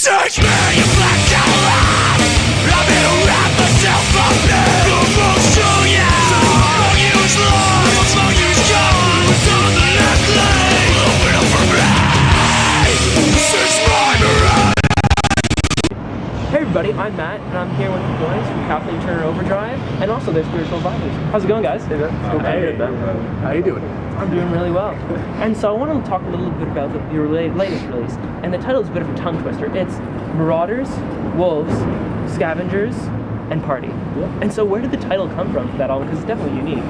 Take me, you black out. I'm gonna wrap myself up in the most of you. Among you's lost, among you's gone. Some of the left lane, open up for me. Since my mirage. Hey everybody, I'm Matt, and I'm here with the boys from Kathleen Turner Overdrive, and also their spiritual advisors. How's it going, guys? Hey, how you doing? I'm doing really well. And so I want to talk a little bit about your latest release, and the title is a bit of a tongue twister. It's Marauders, Wolves, Scavengers, and Party. Yeah. And so where did the title come from for that album? Because it's definitely unique.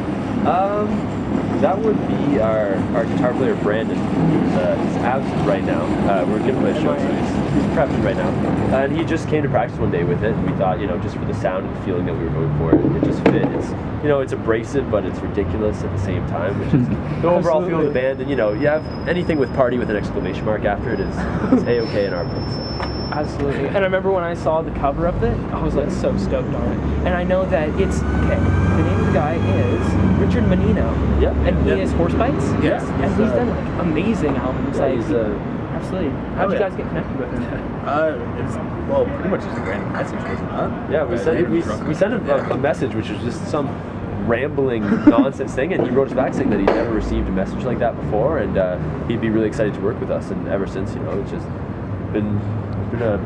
That would be our guitar player Brandon. He's absent right now. We're giving him a show, so he's prepping right now. And he just came to practice one day with it, and we thought, just for the sound and the feeling that we were going for, it just fit. It's abrasive, but it's ridiculous at the same time, which is the overall feel of the band. And you have anything with party with an exclamation mark after it is A-okay in our book. So. Absolutely. And I remember when I saw the cover of it, I was like so stoked on it. And I know that the name of the guy is Richard Menino. Yeah. And he is Horsebites. Yes. And he's done amazing albums. Yeah, absolutely. How did you guys get connected with him? It's pretty much just a random message, wasn't it? Yeah, we sent him a message which was just some rambling nonsense thing, and he wrote us back saying that he'd never received a message like that before, and he'd be really excited to work with us. And ever since, it's just been a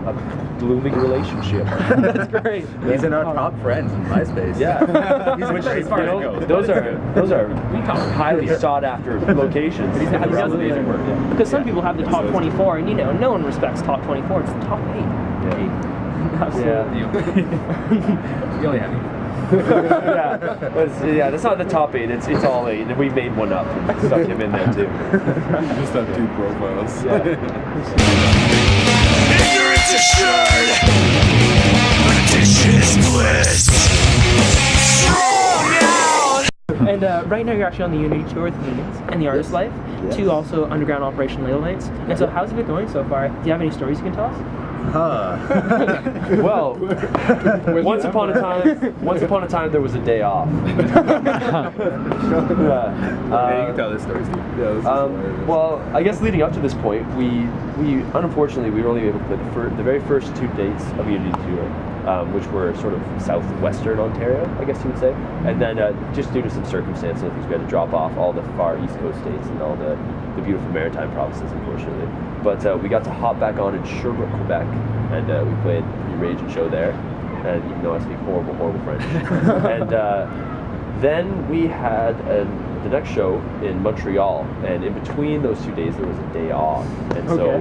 blooming relationship. That's great. He's in our top friends in MySpace. Yeah. Those are highly sought after locations. He does amazing work. Yeah. Because some people have the top 24, and no one respects top 24. It's the top 8. Yeah. Absolutely. Yeah. You only have That's not the top 8. It's all 8, and we made one up and stuck him in there too. Just have 2 profiles. Yeah. Ignorance assured, addiction is bliss. And right now you're actually on the Unity tour with Unions and the Artist Life, 2 also underground Operation Ladle Nights. And so how's it been going so far? Do you have any stories you can tell us? Well, once upon a time there was a day off. you can tell this story, Steve. Well, I guess leading up to this point, we unfortunately we were only able to play the very first 2 dates of Unity Tour, which were sort of southwestern Ontario, I guess you would say. And then just due to some circumstances, I think we had to drop off all the far east coast states and all the beautiful maritime provinces, unfortunately. But we got to hop back on in Sherbrooke, Quebec, and we played a pretty raging show there. And even though I speak horrible French. And then we had the next show in Montreal, and in between those 2 days there was a day off. And so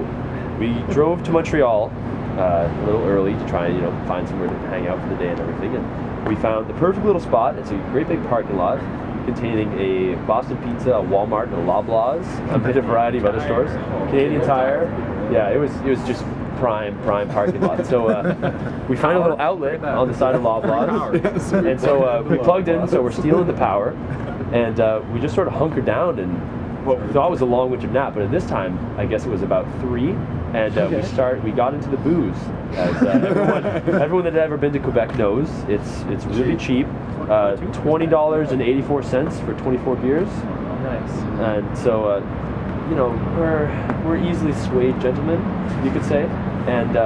we drove to Montreal a little early to try and find somewhere to hang out for the day and everything. And we found the perfect little spot. It's a great big parking lot containing a Boston Pizza, a Walmart, and a Loblaws, a bit of variety of other stores. Canadian Tire. Yeah, it was just prime parking lot. So we found a little outlet on the side of Loblaws, and so we plugged in. So we're stealing the power, and we just sort of hunkered down. And what we thought was a long winter nap, but at this time, I guess it was about 3. And we got into the booze. As everyone that had ever been to Quebec knows, it's really cheap. $20.84 for 24 beers. Nice. And so, we're easily swayed gentlemen, you could say. And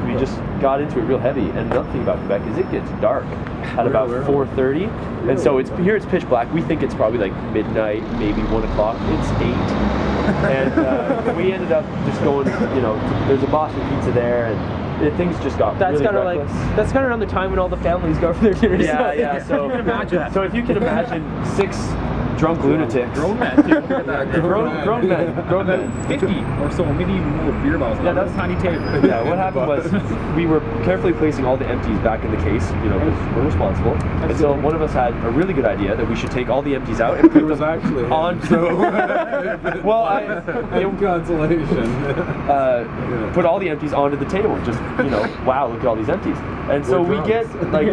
we just got into it real heavy. And another thing about Quebec is it gets dark at about 4:30. And so it's pitch black. We think it's probably like midnight, maybe 1 o'clock. It's 8. And we ended up just going, there's a Boston Pizza there, and things just got really reckless. That's kind of around the time when all the families go for their dinners. Yeah. So you can imagine. So if you can imagine 6 drunk lunatics, Grown men, too. grown men, 50 or so, maybe even more beer bottles. Yeah, that's a tiny table. Yeah, what happened was we were carefully placing all the empties back in the case, because we're responsible. And so one of us had a really good idea that we should take all the empties out and put them onto. Well, consolation. Put all the empties onto the table. Just wow, look at all these empties. And so we get like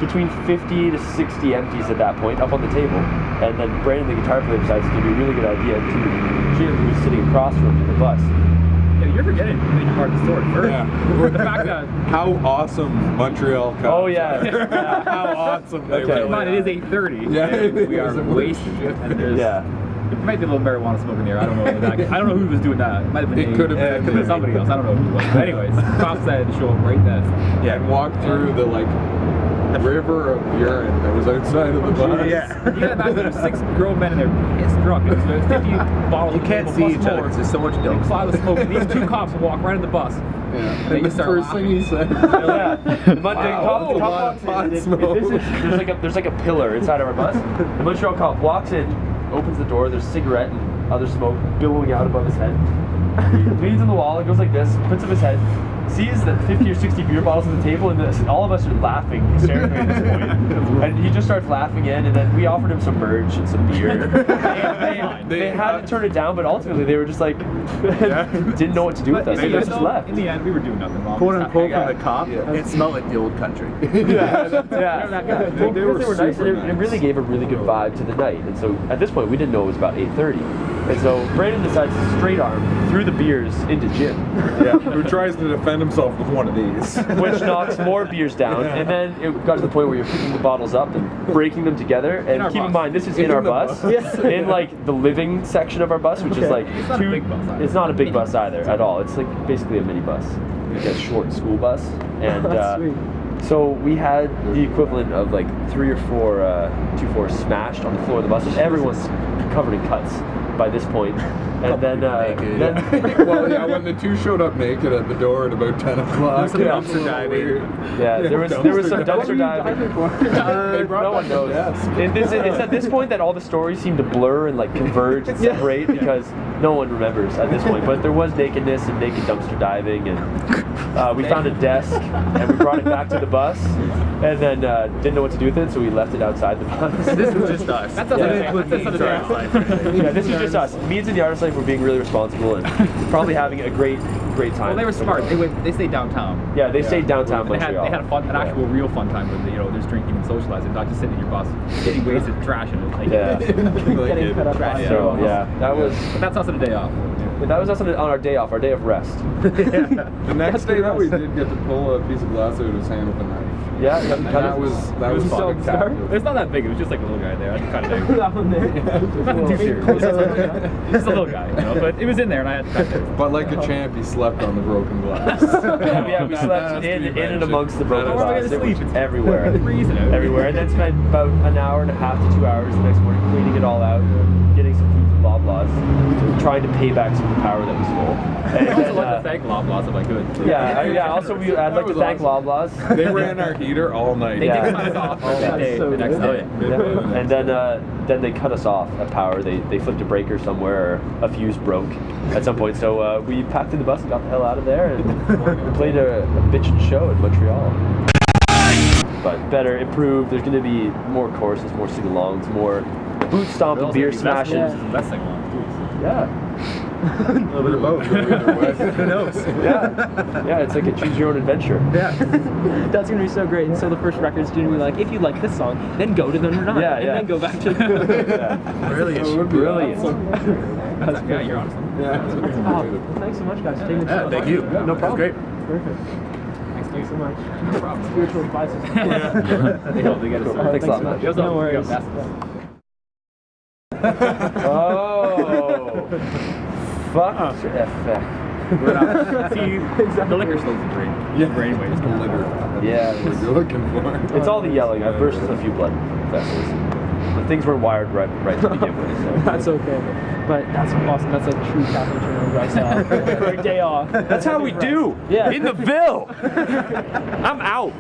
between 50 to 60 empties at that point up on the table. And then Brandon, the guitar player, decides to give me a really good idea to Jim, who's sitting across from the bus. Yeah, you're forgetting the main part of the story. First, the fact that how awesome Montreal comes. Oh yeah. How awesome they keep in mind, it is 8:30. Yeah, we are wasted. And there's There might be a little marijuana smoke in there. I don't know. I don't know who was doing that. It might have been It Dave. could have been somebody else. I don't know who it was. But anyways, cops had to show up right then. Yeah, and walk through the river of urine that was outside of the bus. Yeah. You gotta imagine there's 6 grown men in there pissed drunk. And there's 50 bottles. You can't see each other because there's so much dope. Cloud of smoke. These 2 cops walk right in the bus. Yeah. They And the just start first thing he said, Yeah. The Wow, cop a lot of pot smoke. there's like a pillar inside of our bus. The Montreal cop walks in, opens the door. There's a cigarette and other smoke billowing out above his head. He leans on the wall and goes like this, puts up his head, sees the 50 or 60 beer bottles on the table, and all of us are laughing hysterically at this point. And he just starts laughing in, and then we offered him some merch and some beer. They had to turn it down, but ultimately they were just like, didn't know what to do with us. They just left. In the end, we were doing nothing wrong. Quote unquote Yeah. from the cop, it smelled like the old country. Yeah. that guy? Well, They because they were nice, super and it really nice. gave a really good vibe to the night. And so at this point, we didn't know it was about 8:30. And so Brandon decides to straight arm through the beers into Jim, yeah, who tries to defend himself with one of these. which knocks more beers down. And then it got to the point where you're picking the bottles up and breaking them together. And our keep in bus. mind, this is in In our the bus, bus. in like the living section of our bus, which is like It's not a big bus either. It's not a big bus either at all. It's like basically a mini bus, like a short school bus. And so we had the equivalent of like 3 or 4 2-4 smashed on the floor of the bus. And everyone's covered in cuts by this point. And then Well, yeah, when the 2 showed up naked at the door at about 10 o'clock. Some it dumpster was a little diving. weird. yeah, there was some dumpster diving. They brought No one back knows. the desk. It's at this point that all the stories seem to blur and like converge and separate because no one remembers at this point. But there was nakedness and naked dumpster diving, and we found a desk and we brought it back to the bus, and then didn't know what to do with it, so we left it outside the bus. This was just us. That's us on the day. Yeah, this is just us. Me and the artist life were being really responsible and probably having a great time. Well, they were smart. They stayed downtown. Yeah, they stayed downtown They Montreal. had an actual real fun time with there's drinking and socializing, not just sitting in your bus, getting wasted, trashing it. Like, Yeah. Getting cut up by So yeah, that was But that's us on a day off. us on our day off, our day of rest. The next day, though, we did get to pull a piece of glass out of his hand with a knife. Yeah, And that was so spectacular. It's not that big. It was just like a little guy there. I just cut it out. That one there. Nothing too serious. Just a little guy, but it was in there, and I had to cut it. But like a champ, he slept on the broken glass. Yeah, we slept in and amongst the broken How are we glass. gonna It was sleep? everywhere. Freezing out. Everywhere. And then spent about an hour and a half to 2 hours the next morning cleaning it all out, getting some food from Loblaws, trying to pay back some of the power that we stole. And I'd also then, like to thank Loblaws if I could. Also, I'd like to was thank awesome. Loblaws. They ran our heater all night. They Yeah. did cut us off that day, so the next good. day. Yeah. And then they cut us off at power. They flipped a breaker somewhere, or a fuse broke at some point. So we packed in the bus and got the hell out of there, and we played a bitchin' show in Montreal. But better, improved. There's going to be more courses, more sing-alongs, more boot stomping, beer smashing. Best thing on. Yeah. A little bit of both. Who knows? Yeah, it's like a choose your own adventure. That's gonna be so great. And so the first record's gonna be like, if you like this song, then go to the Nirvana, Yeah, and yeah. then go back to. Brilliant. It would be Brilliant. awesome. Yeah, you're awesome. Yeah. Oh, thanks so much, guys, for taking the time. Thank you. No That was problem. great. Perfect. Thanks so much. No problem. Spiritual advisors. They helped to get us through. Thanks a lot, man. It was No all- we worries. got Oh. Fuck. See, the liquor slows the brain. Yeah. Brainwaves. Literally. Yeah. That's what you're looking for. It's all the yelling. I've burst a few blood vessels. But things weren't wired right to begin with. So. That's okay. But that's awesome. That's like true Kathleen Turner Overdrive style. For a day off. That's how we do. Yeah. In the Ville. I'm out.